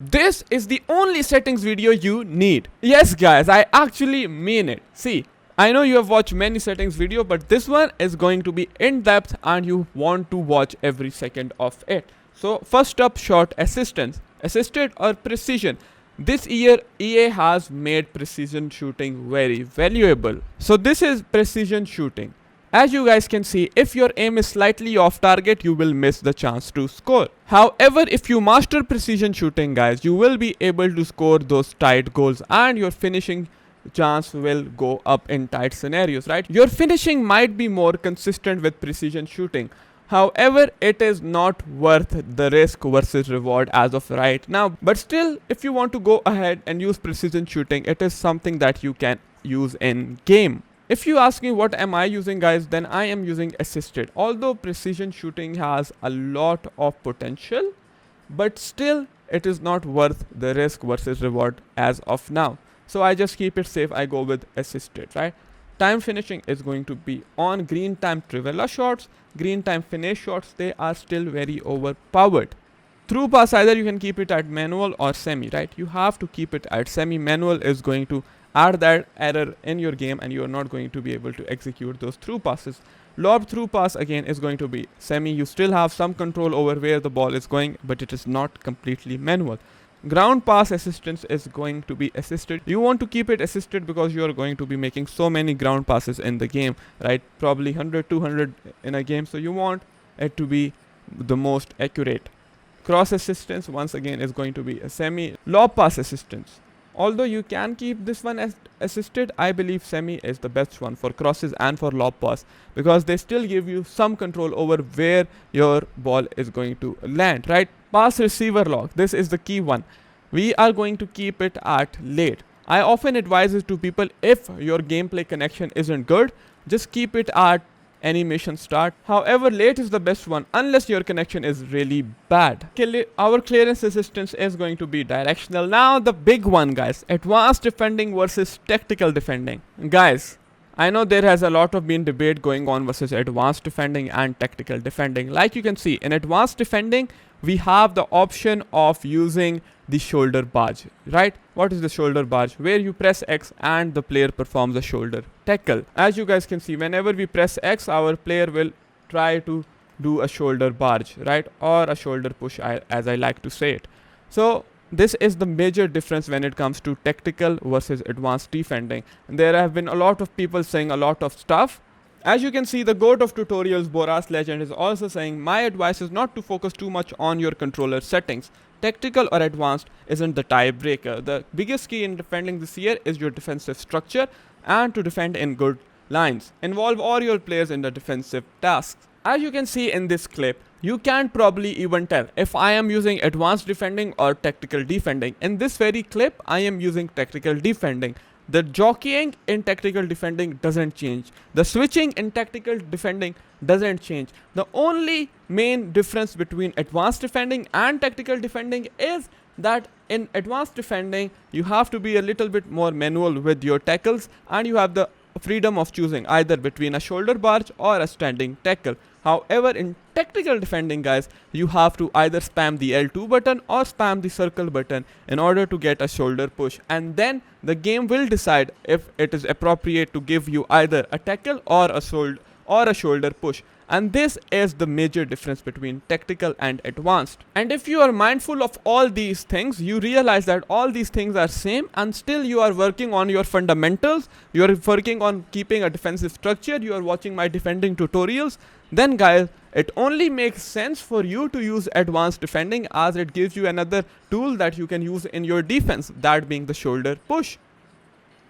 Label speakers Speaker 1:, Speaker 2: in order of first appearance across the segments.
Speaker 1: This is the only settings video you need. Yes guys, I actually mean it. See, I know you have watched many settings video, but this one is going to be in depth and you want to watch every second of it. So first up, shot assistance. Assisted or precision. This year EA has made precision shooting very valuable. So this is precision shooting. As you guys can see, if your aim is slightly off target, you will miss the chance to score. However, if you master precision shooting guys, you will be able to score those tight goals and your finishing chance will go up in tight scenarios, right? Your finishing might be more consistent with precision shooting. However, it is not worth the risk versus reward as of right now. But still, if you want to go ahead and use precision shooting, it is something that you can use in game. If you ask me what am I using guys, then I am using assisted. Although precision shooting has a lot of potential, but still it is not worth the risk versus reward as of now. So I just keep it safe, I go with assisted, right? Time finishing is going to be on. Green time trivela shots, green time finish shots, they are still very overpowered. Through pass, either you can keep it at manual or semi, right? You have to keep it at semi. Manual is going to add that error in your game and you are not going to be able to execute those through passes. Lob through pass again is going to be semi. You still have some control over where the ball is going, but it is not completely manual. Ground pass assistance is going to be assisted. You want to keep it assisted because you are going to be making so many ground passes in the game, right? Probably 100, 200 in a game. So you want it to be the most accurate. Cross assistance once again is going to be a semi. Lob pass assistance. Although you can keep this one as assisted, I believe semi is the best one for crosses and for lob pass because they still give you some control over where your ball is going to land, right? Pass receiver lock, this is the key one. We are going to keep it at late. I often advise it to people, if your gameplay connection isn't good, just keep it at animation start. However, late is the best one unless your connection is really bad. Our clearance assistance is going to be directional. Now the big one guys, advanced defending versus tactical defending. Guys, I know there has a lot of been debate going on versus advanced defending and tactical defending. Like you can see in advanced defending, we have the option of using the shoulder barge, right? What is the shoulder barge? Where you press X and the player performs a shoulder tackle. As you guys can see, whenever we press X, our player will try to do a shoulder barge, right? Or a shoulder push, as I like to say it. So this is the major difference when it comes to tactical versus advanced defending. And there have been a lot of people saying a lot of stuff. As you can see, the GOAT of tutorials, Boras Legend, is also saying, my advice is not to focus too much on your controller settings. Tactical or advanced isn't the tiebreaker. The biggest key in defending this year is your defensive structure and to defend in good lines. Involve all your players in the defensive tasks. As you can see in this clip, you can't probably even tell if I am using advanced defending or tactical defending. In this very clip, I am using tactical defending. The jockeying in tactical defending doesn't change. The switching in tactical defending doesn't change. The only main difference between advanced defending and tactical defending is that in advanced defending, you have to be a little bit more manual with your tackles and you have the freedom of choosing either between a shoulder barge or a standing tackle. However, in tactical defending guys, you have to either spam the L2 button or spam the circle button in order to get a shoulder push, and then the game will decide if it is appropriate to give you either a tackle or a shoulder push. And this is the major difference between tactical and advanced. And if you are mindful of all these things, you realize that all these things are same and still you are working on your fundamentals, you are working on keeping a defensive structure, you are watching my defending tutorials, then guys, it only makes sense for you to use advanced defending as it gives you another tool that you can use in your defense, that being the shoulder push.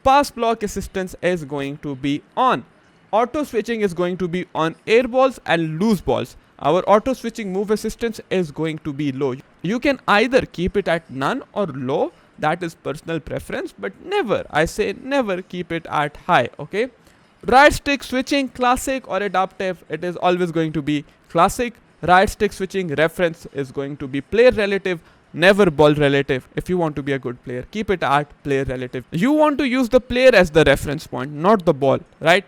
Speaker 1: Pass block assistance is going to be on. Auto switching is going to be on air balls and loose balls. Our auto switching move assistance is going to be low. You can either keep it at none or low, that is personal preference, but never, I say never keep it at high, okay? Right stick switching, classic or adaptive, it is always going to be classic. Right stick switching reference is going to be player relative, never ball relative. If you want to be a good player, keep it at player relative. You want to use the player as the reference point, not the ball, right?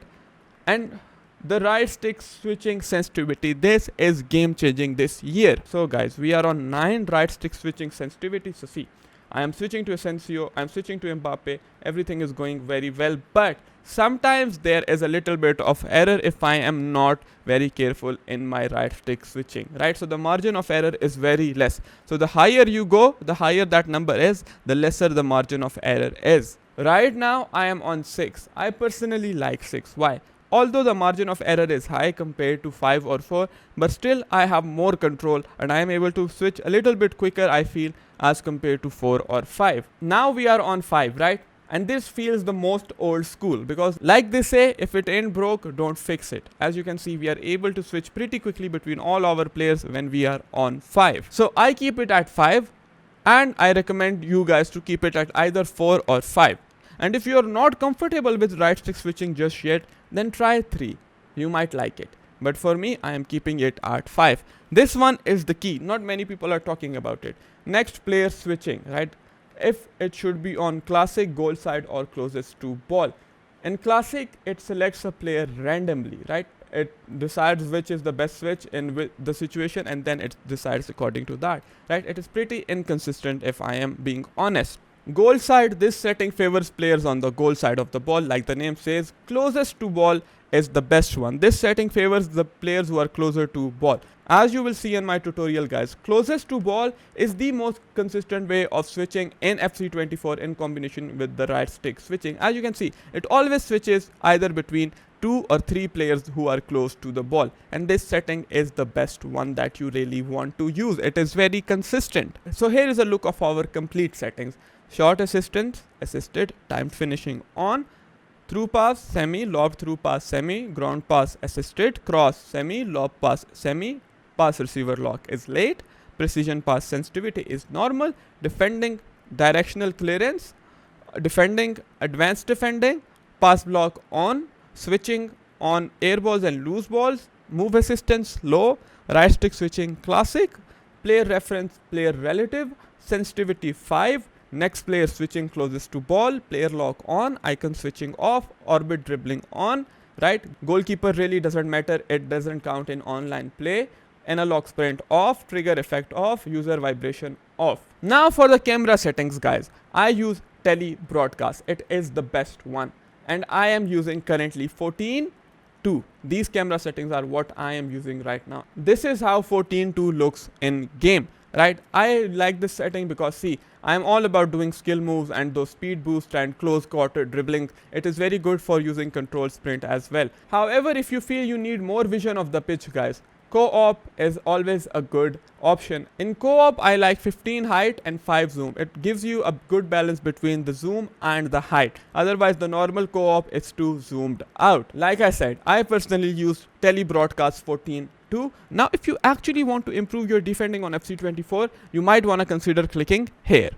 Speaker 1: And the right stick switching sensitivity. This is game changing this year. So guys, we are on 9 right stick switching sensitivity. So see, I am switching to Asensio, I am switching to Mbappe, everything is going very well, but sometimes there is a little bit of error if I am not very careful in my right stick switching, right? So the margin of error is very less. So the higher you go, the higher that number is, the lesser the margin of error is. Right now I am on 6. I personally like 6. Why? Although the margin of error is high compared to 5 or 4, but still I have more control and I am able to switch a little bit quicker, I feel, as compared to 4 or 5. Now we are on 5, right? And this feels the most old school because, like they say, if it ain't broke, don't fix it. As you can see, we are able to switch pretty quickly between all our players when we are on 5. So I keep it at 5 and I recommend you guys to keep it at either 4 or 5. And if you are not comfortable with right stick switching just yet, then try 3. You might like it. But for me, I am keeping it at 5. This one is the key. Not many people are talking about it. Next, player switching, right? If it should be on classic, goal side, or closest to ball. In classic, it selects a player randomly, right? It decides which is the best switch in the situation and then it decides according to that, right? It is pretty inconsistent if I am being honest. Goal side, this setting favors players on the goal side of the ball. Like the name says, closest to ball is the best one. This setting favors the players who are closer to ball. As you will see in my tutorial, guys, closest to ball is the most consistent way of switching in FC24 in combination with the right stick switching. As you can see, it always switches either between 2 or 3 players who are close to the ball, and this setting is the best one that you really want to use. It is very consistent. So here is a look of our complete settings. Short assistance, assisted, timed finishing on, through pass, semi, lob through pass, semi, ground pass, assisted, cross, semi, lob pass, semi, pass receiver lock is late, precision pass sensitivity is normal, defending, directional clearance, defending, advanced defending, pass block on, switching on air balls and loose balls, move assistance low, right stick switching classic, player reference, player relative, sensitivity 5, next player switching closest to ball, player lock on, icon switching off, orbit dribbling on, right? Goalkeeper really doesn't matter, it doesn't count in online play. Analog sprint off, trigger effect off, user vibration off. Now for the camera settings, guys, I use Tele Broadcast. It is the best one. And I am using currently 14:2. These camera settings are what I am using right now. This is how 14:2 looks in game. Right, I like this setting because see, I am all about doing skill moves and those speed boost and close quarter dribbling. It is very good for using control sprint as well. However, if you feel you need more vision of the pitch, guys, co-op is always a good option. In co-op, I like 15 height and 5 zoom. It gives you a good balance between the zoom and the height. Otherwise, the normal co-op is too zoomed out. Like I said, I personally use Tele Broadcast 14:2. Now, if you actually want to improve your defending on FC24, you might want to consider clicking here.